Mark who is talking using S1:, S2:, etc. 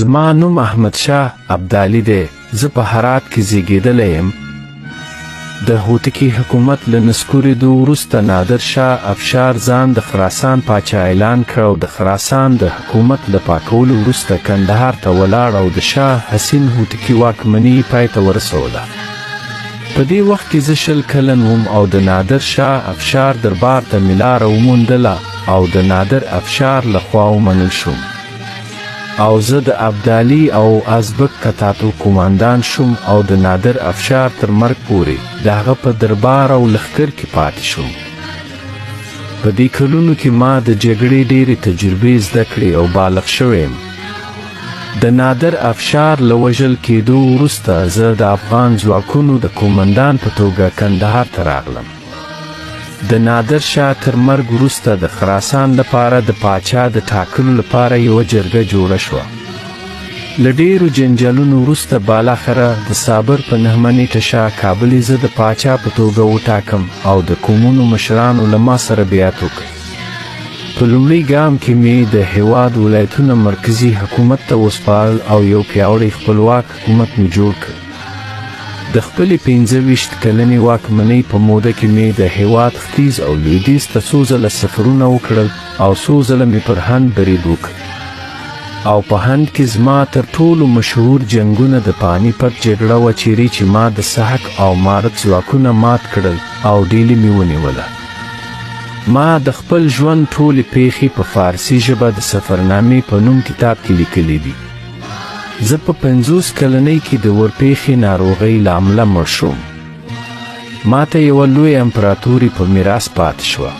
S1: زما نوم احمدشاه ابدالي دی. زه په هرات کې زیږېدلی یم. د هوتکي حکومت له نسکورېدو وروسته نادر شاه افشار ځان د خراسان پاچا اعلان کړ او د خراسان د حکومت له پاکولو وروسته کندهار ته ولاړ او د شاه حسین هوتکي واکمني پای ته ورسوله. په دې وخت کې زه 20 کلن وم او د نادر شاه افشار دربار ته مې لاره وموندله او د نادر افشار لخوا ومنل شوم او زه د ابدالي او ازبک کتاتو قوماندان شوم او د نادر افشار تر مرګ پورې د هغه په دربار او لښکر کې پاتې شوم. په دې کلونو کې ما د جګړې ډېرې تجربې زده کړې او بالغ شوی یم. د نادر افشار له وژل کېدو وروسته زه د افغان ځواکونو د قوماندان په توګه کندهار ته راغلم. د نادر شاه تر مرګ وروسته د خراسان لپاره د پاچا د ټاکلو لپاره یوه جرګه جوړه شوه. له ډېرو جنجالونو وروسته بالاخره د صابر په 9 نیټه شاه کابل زه د پاچا په توګه وټاکم او د قومونو مشرانو له ما سره بیعت وکړ. په لومړي ګام کې مې د هېواد ولایتونه مرکزي حکومت ته وسپارل او یو پیاوړی خپلواک حکومت مې جوړ کړ. د خپلې 25 کلنې واکمنۍ په موده کې مې د هېواد ختیځ او لویدیځ ته څو ځله سفرونه وکړل او څو ځله مې پر هند برید وکړ. او په هند کې زما تر ټولو مشهور جنګونه د پانی پت جګړه وه چیرې چې ما د سحک او مارت ځواکونه مات کړل او ډیلي مې ونیوله. ما د خپل ژوند ټولې پیښې په فارسي ژبه د سفرنامې په نوم کتاب کې لیکلي دي. زه په 50 کلنۍ کې د ورپېښې ناروغۍ له امله مړ شوم. ما ته یوه لویه امپراتوري په میراث پاتې شوه.